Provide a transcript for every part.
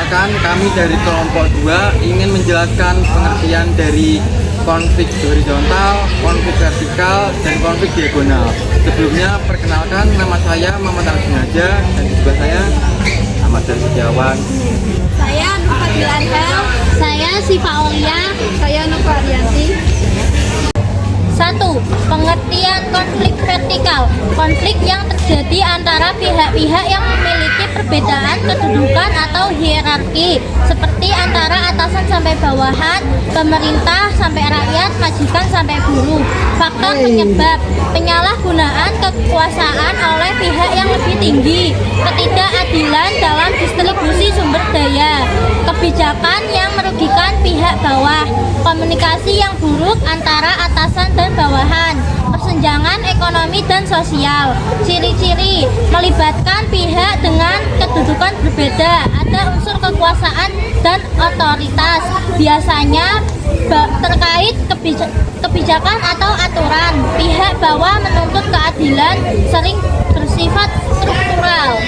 Perkenalkan, kami dari kelompok 2 ingin menjelaskan pengertian dari konflik horizontal, konflik vertikal, dan konflik diagonal. Sebelumnya, perkenalkan, nama saya Muhammad Al-Junaja, dan di sebelah saya Ahmad dan Setiawan. Saya Nufadil Anhel. Saya Siva Aulia. Saya Nova Arianti. 1. Pengertian konflik vertikal. Konflik yang terjadi antara pihak-pihak yang memiliki perbedaan kedudukan atau hierarki, seperti antara atasan sampai bawahan, pemerintah sampai rakyat, majikan sampai buruh. Faktor penyebab: penyalahgunaan kekuasaan oleh pihak yang lebih tinggi, ketidakadilan dalam distribusi sumber daya, kebijakan yang merugikan pihak bawah, komunikasi yang buruk antara atasan dan bawahan, persenjangan ekonomi dan sosial. Ciri-ciri: melibatkan pihak dengan kedudukan berbeda, ada unsur kekuasaan dan otoritas, biasanya terkait kebijakan atau aturan. Pihak bawah menuntut keadilan, sering bersifat struktural.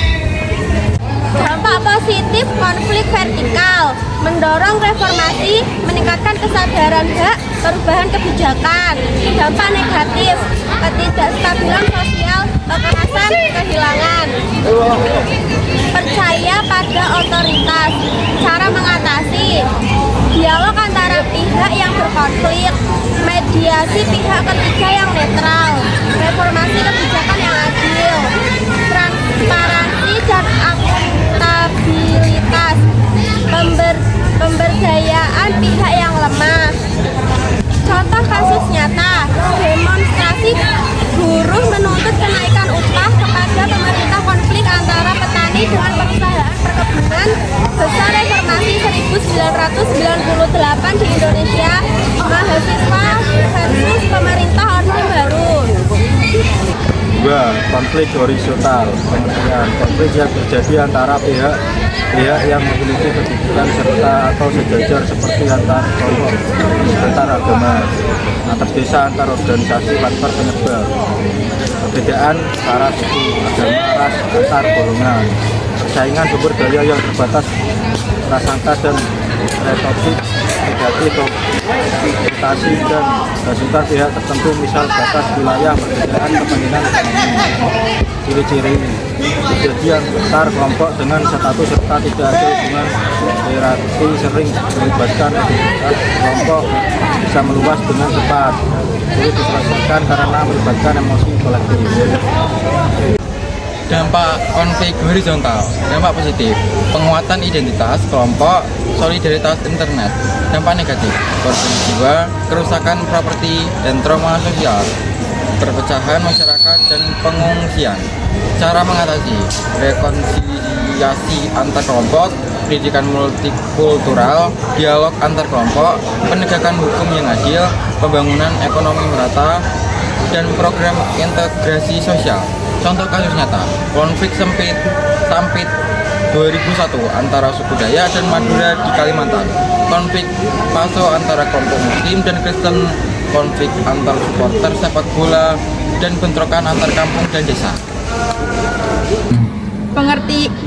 Dampak positif konflik vertikal: mendorong reformasi, meningkatkan kesadaran hak, perubahan kebijakan. Dampak negatif: ketidakstabilan sosial, kekerasan, kehilangan. Percaya pada otoritas. Cara mengatasi: dialog antara pihak yang berkonflik, mediasi pihak ketiga yang netral, reformasi kebijakan yang adil, transparansi dan akuntabilitas, pemberdayaan pihak yang lemah. Contoh kasus nyata: demonstrasi buruh menuntut kenaikan upah kepada pemerintah, konflik antara petani dengan perusahaan perkebunan, besar reformasi 1998 di Indonesia, mahasiswa versus pemerintah Orde Baru. 2. Konflik horizontal. Pengertian: konflik yang terjadi antara pihak yang memiliki kedudukan serta atau sejajar, seperti antar kelompok, antar agama, antar desa, antar organisasi. Faktor penyebab: perbedaan sara suku, agama, ras, antar golongan, persaingan sumber daya yang terbatas, prasangka dan retorik negatif, reputasi dan hasutan pihak tertentu, misal batas wilayah, perbedaan kepentingan ekonomi. Ciri-ciri: kejadian besar kelompok dengan status serta tidak ada hubungan hierarki, sering melibatkan kelompok, bisa meluas dengan cepat, sulit diselesaikan karena melibatkan emosi kolektif. Dampak konflik horizontal. Dampak positif: penguatan identitas kelompok, solidaritas internet. Dampak negatif: korban jiwa, kerusakan properti, dan trauma sosial, perpecahan masyarakat dan pengungsian. Cara mengatasi: rekonsiliasi antar kelompok, pendidikan multikultural, dialog antar kelompok, penegakan hukum yang adil, pembangunan ekonomi merata, dan program integrasi sosial. Contoh kasus nyata: konflik Sampit 2001 antara suku Dayak dan Madura di Kalimantan, konflik Paso antara kelompok Muslim dan Kristen, konflik antar supporter sepak bola, dan bentrokan antar kampung dan desa.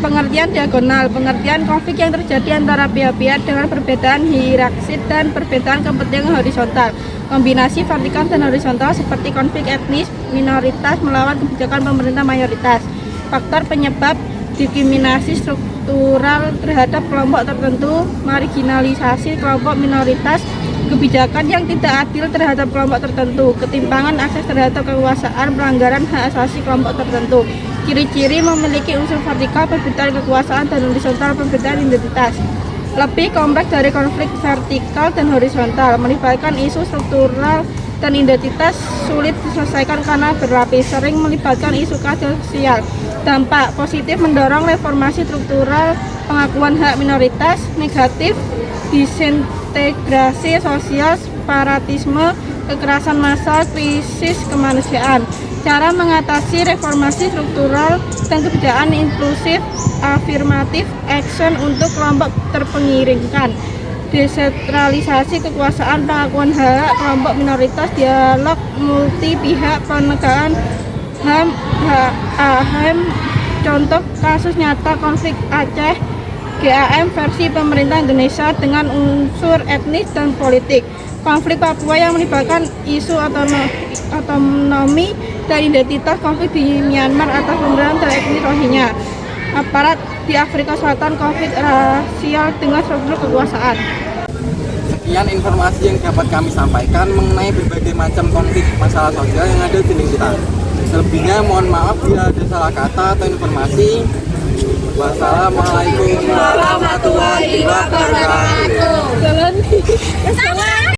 Pengertian diagonal. Pengertian konflik yang terjadi antara pihak-pihak dengan perbedaan hierarki dan perbedaan kepentingan horizontal. Kombinasi vertikal dan horizontal, seperti konflik etnis minoritas melawan kebijakan pemerintah mayoritas. Faktor penyebab: diskriminasi struktural terhadap kelompok tertentu, marginalisasi kelompok minoritas, kebijakan yang tidak adil terhadap kelompok tertentu, ketimpangan akses terhadap kekuasaan, pelanggaran hak asasi kelompok tertentu. Ciri-ciri: memiliki unsur vertikal, perbedaan kekuasaan, dan horizontal, perbedaan identitas. Lebih kompleks dari konflik vertikal dan horizontal, melibatkan isu struktural dan identitas, sulit diselesaikan karena berlapis, sering melibatkan isu keadilan sosial. Dampak positif: mendorong reformasi struktural, pengakuan hak minoritas. Negatif: disintegrasi sosial, separatisme, kekerasan massal, krisis kemanusiaan. Cara mengatasi: reformasi struktural dan kebijakan inklusif, afirmatif action untuk kelompok terpinggirkan, desentralisasi kekuasaan, pengakuan hak kelompok minoritas, dialog multi pihak, penegakan HAM. Contoh kasus nyata: konflik Aceh GAM versi pemerintah Indonesia dengan unsur etnis dan politik. Konflik Papua yang melibatkan isu otonomi dan identitas, konflik di Myanmar atas pemberontakan etnis Rohingya, aparat di Afrika Selatan, konflik rasial dengan struktur kekuasaan. Sekian informasi yang dapat kami sampaikan mengenai berbagai macam konflik masalah sosial yang ada di lingkungan kita. Selebihnya mohon maaf bila ada salah kata atau informasi. Wassalamualaikum warahmatullahi wabarakatuh.